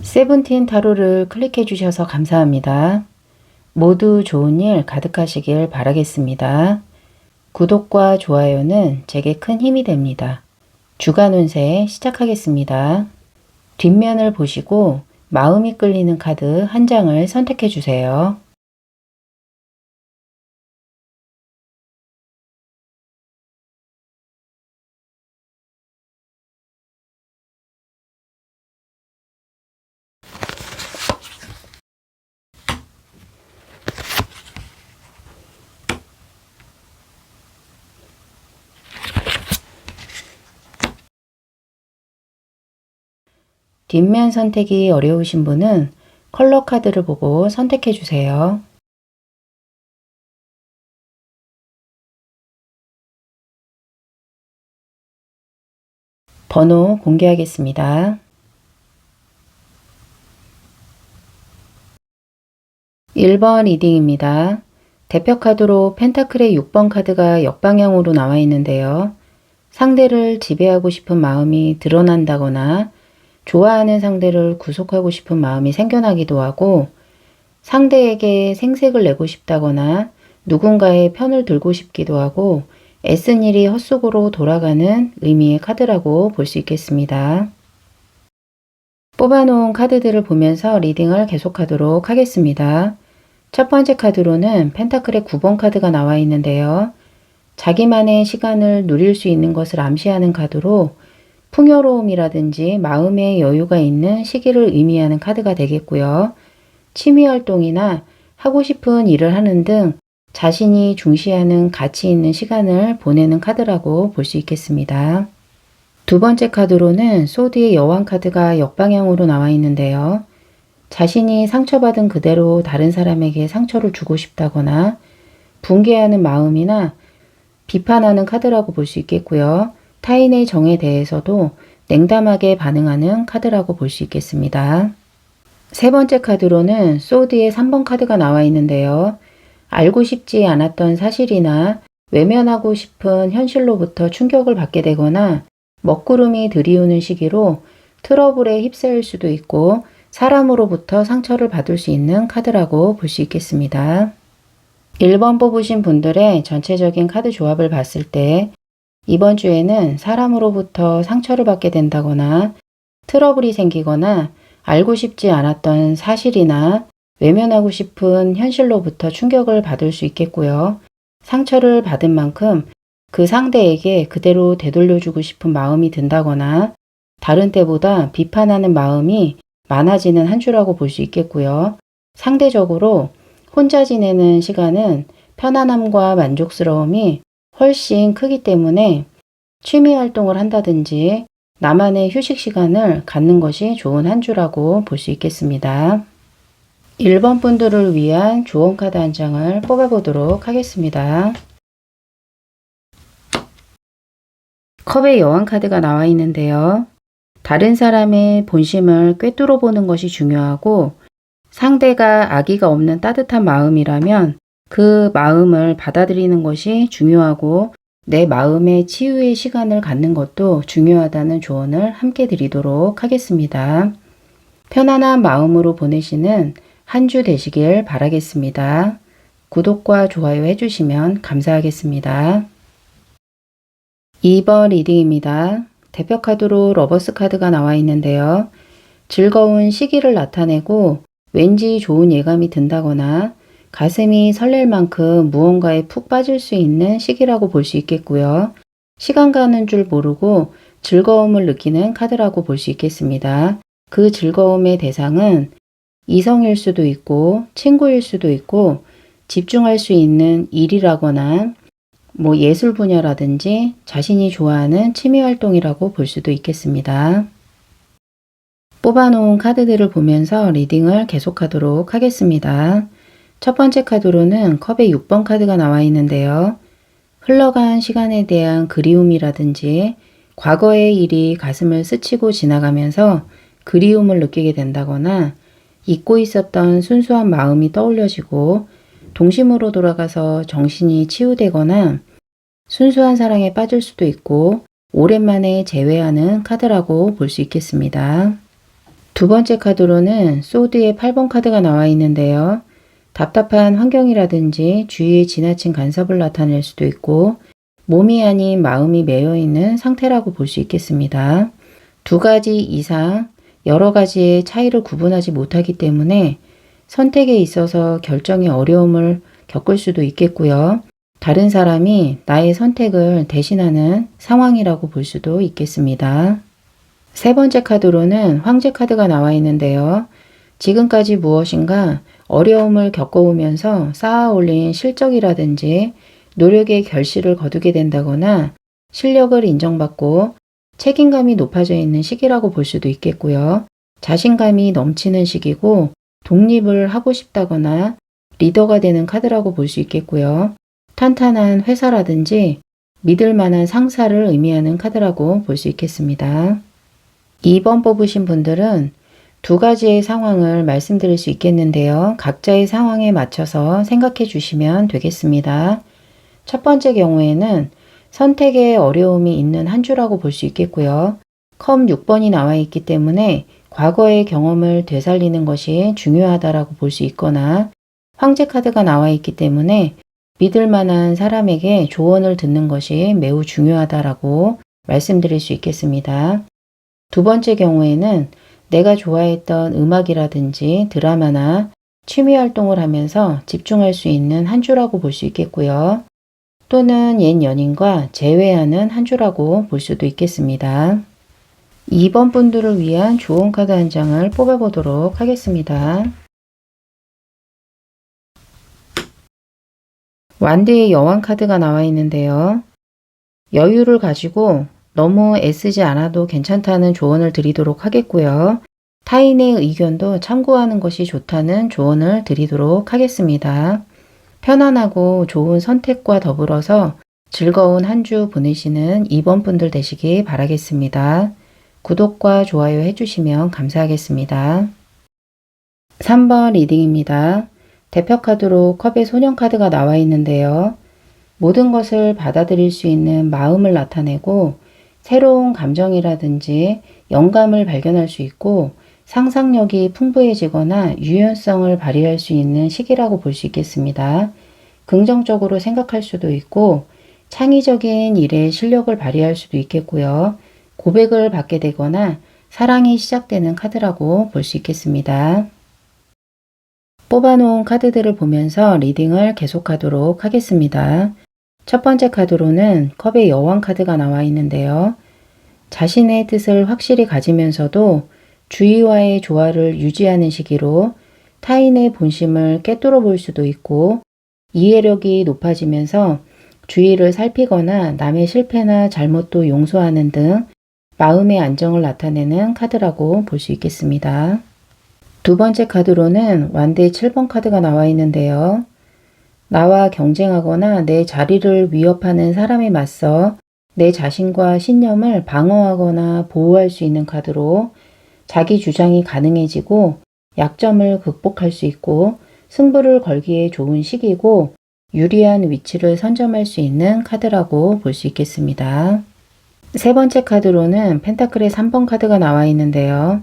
세븐틴 타로를 클릭해 주셔서 감사합니다. 모두 좋은 일 가득하시길 바라겠습니다. 구독과 좋아요는 제게 큰 힘이 됩니다. 주간 운세 시작하겠습니다. 뒷면을 보시고 마음이 끌리는 카드 한 장을 선택해 주세요. 뒷면 선택이 어려우신 분은 컬러 카드를 보고 선택해 주세요. 번호 공개하겠습니다. 1번 리딩입니다. 대표 카드로 펜타클의 6번 카드가 역방향으로 나와 있는데요. 상대를 지배하고 싶은 마음이 드러난다거나 좋아하는 상대를 구속하고 싶은 마음이 생겨나기도 하고 상대에게 생색을 내고 싶다거나 누군가의 편을 들고 싶기도 하고 애쓴 일이 헛수고로 돌아가는 의미의 카드라고 볼 수 있겠습니다. 뽑아놓은 카드들을 보면서 리딩을 계속하도록 하겠습니다. 첫 번째 카드로는 펜타클의 9번 카드가 나와 있는데요. 자기만의 시간을 누릴 수 있는 것을 암시하는 카드로 풍요로움이라든지 마음의 여유가 있는 시기를 의미하는 카드가 되겠고요. 취미활동이나 하고 싶은 일을 하는 등 자신이 중시하는 가치 있는 시간을 보내는 카드라고 볼 수 있겠습니다. 두 번째 카드로는 소드의 여왕 카드가 역방향으로 나와 있는데요. 자신이 상처받은 그대로 다른 사람에게 상처를 주고 싶다거나 분개하는 마음이나 비판하는 카드라고 볼 수 있겠고요. 타인의 정에 대해서도 냉담하게 반응하는 카드라고 볼 수 있겠습니다. 세 번째 카드로는 소드의 3번 카드가 나와 있는데요. 알고 싶지 않았던 사실이나 외면하고 싶은 현실로부터 충격을 받게 되거나 먹구름이 들이우는 시기로 트러블에 휩싸일 수도 있고 사람으로부터 상처를 받을 수 있는 카드라고 볼 수 있겠습니다. 1번 뽑으신 분들의 전체적인 카드 조합을 봤을 때 이번 주에는 사람으로부터 상처를 받게 된다거나 트러블이 생기거나 알고 싶지 않았던 사실이나 외면하고 싶은 현실로부터 충격을 받을 수 있겠고요. 상처를 받은 만큼 그 상대에게 그대로 되돌려주고 싶은 마음이 든다거나 다른 때보다 비판하는 마음이 많아지는 한 주라고 볼 수 있겠고요. 상대적으로 혼자 지내는 시간은 편안함과 만족스러움이 훨씬 크기 때문에 취미 활동을 한다든지 나만의 휴식 시간을 갖는 것이 좋은 한 주라고 볼 수 있겠습니다. 1번 분들을 위한 조언 카드 한 장을 뽑아보도록 하겠습니다. 컵의 여왕 카드가 나와 있는데요. 다른 사람의 본심을 꿰뚫어 보는 것이 중요하고 상대가 악의가 없는 따뜻한 마음이라면 그 마음을 받아들이는 것이 중요하고 내 마음의 치유의 시간을 갖는 것도 중요하다는 조언을 함께 드리도록 하겠습니다. 편안한 마음으로 보내시는 한 주 되시길 바라겠습니다. 구독과 좋아요 해주시면 감사하겠습니다. 2번 리딩입니다. 대표 카드로 러버스 카드가 나와 있는데요. 즐거운 시기를 나타내고 왠지 좋은 예감이 든다거나 가슴이 설렐 만큼 무언가에 푹 빠질 수 있는 시기라고 볼 수 있겠고요. 시간 가는 줄 모르고 즐거움을 느끼는 카드라고 볼 수 있겠습니다. 그 즐거움의 대상은 이성일 수도 있고 친구일 수도 있고 집중할 수 있는 일이라거나 예술 분야라든지 자신이 좋아하는 취미 활동이라고 볼 수도 있겠습니다. 뽑아놓은 카드들을 보면서 리딩을 계속하도록 하겠습니다. 첫 번째 카드로는 컵의 6번 카드가 나와 있는데요. 흘러간 시간에 대한 그리움이라든지 과거의 일이 가슴을 스치고 지나가면서 그리움을 느끼게 된다거나 잊고 있었던 순수한 마음이 떠올려지고 동심으로 돌아가서 정신이 치유되거나 순수한 사랑에 빠질 수도 있고 오랜만에 재회하는 카드라고 볼 수 있겠습니다. 두 번째 카드로는 소드의 8번 카드가 나와 있는데요. 답답한 환경이라든지 주위에 지나친 간섭을 나타낼 수도 있고 몸이 아닌 마음이 매여 있는 상태라고 볼 수 있겠습니다. 두 가지 이상 여러 가지의 차이를 구분하지 못하기 때문에 선택에 있어서 결정의 어려움을 겪을 수도 있겠고요. 다른 사람이 나의 선택을 대신하는 상황이라고 볼 수도 있겠습니다. 세 번째 카드로는 황제 카드가 나와 있는데요. 지금까지 무엇인가 어려움을 겪어오면서 쌓아 올린 실적이라든지 노력의 결실을 거두게 된다거나 실력을 인정받고 책임감이 높아져 있는 시기라고 볼 수도 있겠고요. 자신감이 넘치는 시기고 독립을 하고 싶다거나 리더가 되는 카드라고 볼 수 있겠고요. 탄탄한 회사라든지 믿을 만한 상사를 의미하는 카드라고 볼 수 있겠습니다. 2번 뽑으신 분들은 두 가지의 상황을 말씀드릴 수 있겠는데요. 각자의 상황에 맞춰서 생각해 주시면 되겠습니다. 첫 번째 경우에는 선택에 어려움이 있는 한 주라고 볼 수 있겠고요. 컵 6번이 나와 있기 때문에 과거의 경험을 되살리는 것이 중요하다라고 볼 수 있거나 황제 카드가 나와 있기 때문에 믿을 만한 사람에게 조언을 듣는 것이 매우 중요하다라고 말씀드릴 수 있겠습니다. 두 번째 경우에는 내가 좋아했던 음악이라든지 드라마나 취미 활동을 하면서 집중할 수 있는 한 주라고 볼 수 있겠고요. 또는 옛 연인과 재회하는 한 주라고 볼 수도 있겠습니다. 2번 분들을 위한 좋은 카드 한 장을 뽑아보도록 하겠습니다. 완드의 여왕 카드가 나와 있는데요. 여유를 가지고 너무 애쓰지 않아도 괜찮다는 조언을 드리도록 하겠고요. 타인의 의견도 참고하는 것이 좋다는 조언을 드리도록 하겠습니다. 편안하고 좋은 선택과 더불어서 즐거운 한 주 보내시는 2번 분들 되시기 바라겠습니다. 구독과 좋아요 해주시면 감사하겠습니다. 3번 리딩입니다. 대표 카드로 컵의 소년 카드가 나와 있는데요. 모든 것을 받아들일 수 있는 마음을 나타내고 새로운 감정이라든지 영감을 발견할 수 있고 상상력이 풍부해지거나 유연성을 발휘할 수 있는 시기라고 볼 수 있겠습니다. 긍정적으로 생각할 수도 있고 창의적인 일에 실력을 발휘할 수도 있겠고요. 고백을 받게 되거나 사랑이 시작되는 카드라고 볼 수 있겠습니다. 뽑아놓은 카드들을 보면서 리딩을 계속하도록 하겠습니다. 첫 번째 카드로는 컵의 여왕 카드가 나와 있는데요. 자신의 뜻을 확실히 가지면서도 주위와의 조화를 유지하는 시기로 타인의 본심을 꿰뚫어 볼 수도 있고 이해력이 높아지면서 주위를 살피거나 남의 실패나 잘못도 용서하는 등 마음의 안정을 나타내는 카드라고 볼 수 있겠습니다. 두 번째 카드로는 완드의 7번 카드가 나와 있는데요. 나와 경쟁하거나 내 자리를 위협하는 사람에 맞서 내 자신과 신념을 방어하거나 보호할 수 있는 카드로 자기 주장이 가능해지고 약점을 극복할 수 있고 승부를 걸기에 좋은 시기고 유리한 위치를 선점할 수 있는 카드라고 볼 수 있겠습니다. 세 번째 카드로는 펜타클의 3번 카드가 나와 있는데요.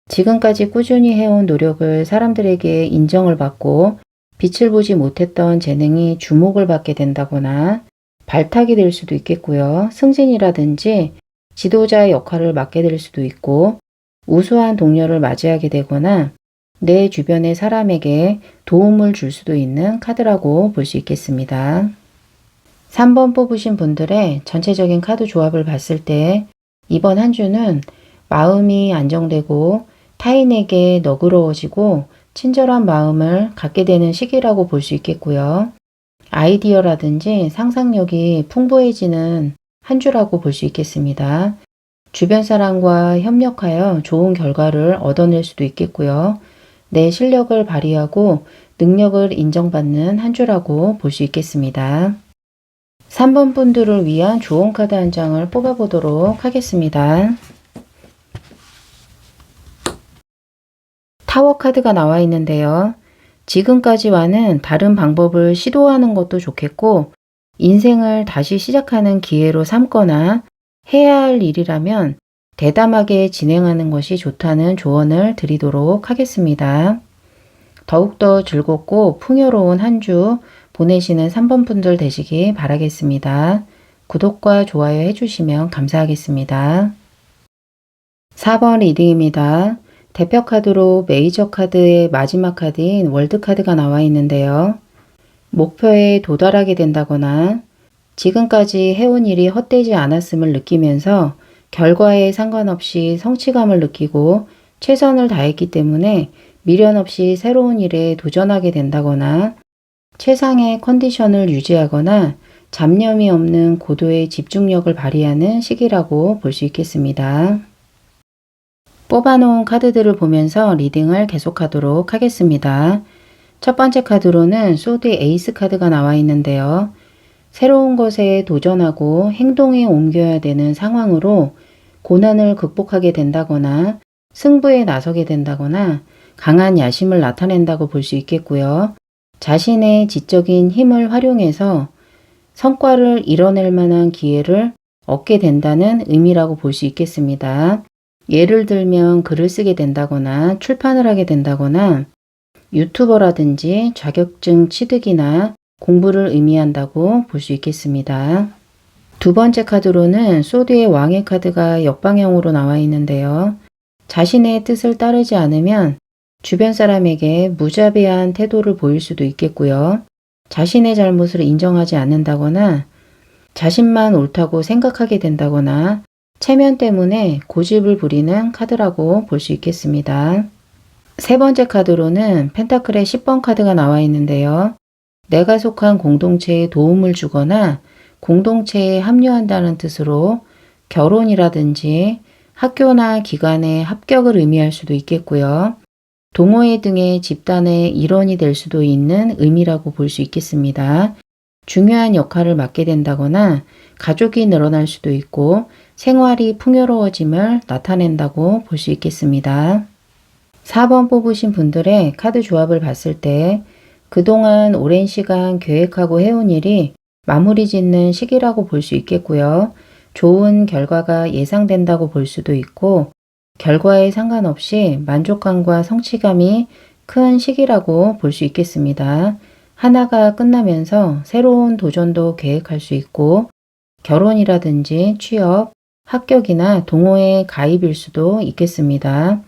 지금까지 꾸준히 해온 노력을 사람들에게 인정을 받고 빛을 보지 못했던 재능이 주목을 받게 된다거나 발탁이 될 수도 있겠고요. 승진이라든지 지도자의 역할을 맡게 될 수도 있고 우수한 동료를 맞이하게 되거나 내 주변의 사람에게 도움을 줄 수도 있는 카드라고 볼 수 있겠습니다. 3번 뽑으신 분들의 전체적인 카드 조합을 봤을 때 이번 한 주는 마음이 안정되고 타인에게 너그러워지고 친절한 마음을 갖게 되는 시기라고 볼 수 있겠고요. 아이디어라든지 상상력이 풍부해지는 한 주라고 볼 수 있겠습니다. 주변 사람과 협력하여 좋은 결과를 얻어낼 수도 있겠고요. 내 실력을 발휘하고 능력을 인정받는 한 주라고 볼 수 있겠습니다. 3번 분들을 위한 좋은 카드 한 장을 뽑아보도록 하겠습니다. 타워 카드가 나와 있는데요. 지금까지와는 다른 방법을 시도하는 것도 좋겠고 인생을 다시 시작하는 기회로 삼거나 해야 할 일이라면 대담하게 진행하는 것이 좋다는 조언을 드리도록 하겠습니다. 더욱더 즐겁고 풍요로운 한 주 보내시는 3번 분들 되시기 바라겠습니다. 구독과 좋아요 해주시면 감사하겠습니다. 4번 리딩입니다. 대표 카드로 메이저 카드의 마지막 카드인 월드 카드가 나와 있는데요. 목표에 도달하게 된다거나 지금까지 해온 일이 헛되지 않았음을 느끼면서 결과에 상관없이 성취감을 느끼고 최선을 다했기 때문에 미련 없이 새로운 일에 도전하게 된다거나 최상의 컨디션을 유지하거나 잡념이 없는 고도의 집중력을 발휘하는 시기라고 볼 수 있겠습니다. 뽑아놓은 카드들을 보면서 리딩을 계속하도록 하겠습니다. 첫 번째 카드로는 소드의 에이스 카드가 나와 있는데요. 새로운 것에 도전하고 행동에 옮겨야 되는 상황으로 고난을 극복하게 된다거나 승부에 나서게 된다거나 강한 야심을 나타낸다고 볼 수 있겠고요. 자신의 지적인 힘을 활용해서 성과를 이뤄낼 만한 기회를 얻게 된다는 의미라고 볼 수 있겠습니다. 예를 들면 글을 쓰게 된다거나 출판을 하게 된다거나 유튜버라든지 자격증 취득이나 공부를 의미한다고 볼 수 있겠습니다. 두 번째 카드로는 소드의 왕의 카드가 역방향으로 나와 있는데요. 자신의 뜻을 따르지 않으면 주변 사람에게 무자비한 태도를 보일 수도 있겠고요. 자신의 잘못을 인정하지 않는다거나 자신만 옳다고 생각하게 된다거나 체면 때문에 고집을 부리는 카드라고 볼 수 있겠습니다. 세 번째 카드로는 펜타클의 10번 카드가 나와 있는데요. 내가 속한 공동체에 도움을 주거나 공동체에 합류한다는 뜻으로 결혼이라든지 학교나 기관에 합격을 의미할 수도 있겠고요. 동호회 등의 집단의 일원이 될 수도 있는 의미라고 볼 수 있겠습니다. 중요한 역할을 맡게 된다거나 가족이 늘어날 수도 있고 생활이 풍요로워짐을 나타낸다고 볼 수 있겠습니다. 4번 뽑으신 분들의 카드 조합을 봤을 때 그동안 오랜 시간 계획하고 해온 일이 마무리 짓는 시기라고 볼 수 있겠고요. 좋은 결과가 예상된다고 볼 수도 있고 결과에 상관없이 만족감과 성취감이 큰 시기라고 볼 수 있겠습니다. 하나가 끝나면서 새로운 도전도 계획할 수 있고 결혼이라든지 취업, 합격이나 동호회 가입일 수도 있겠습니다.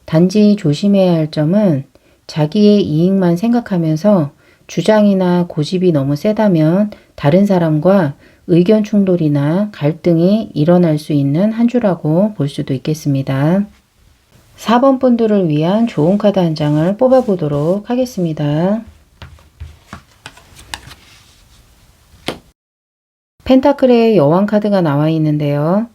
단지 조심해야 할 점은 자기의 이익만 생각하면서 주장이나 고집이 너무 세다면 다른 사람과 의견 충돌이나 갈등이 일어날 수 있는 한 주라고 볼 수도 있겠습니다. 4번 분들을 위한 좋은 카드 한 장을 뽑아보도록 하겠습니다. 펜타클의 여왕 카드가 나와 있는데요.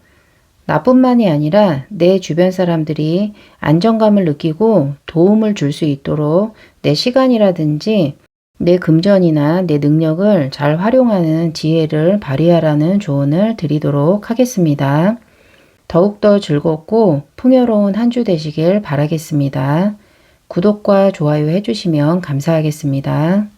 나뿐만이 아니라 내 주변 사람들이 안정감을 느끼고 도움을 줄 수 있도록 내 시간이라든지 내 금전이나 내 능력을 잘 활용하는 지혜를 발휘하라는 조언을 드리도록 하겠습니다. 더욱더 즐겁고 풍요로운 한 주 되시길 바라겠습니다. 구독과 좋아요 해주시면 감사하겠습니다.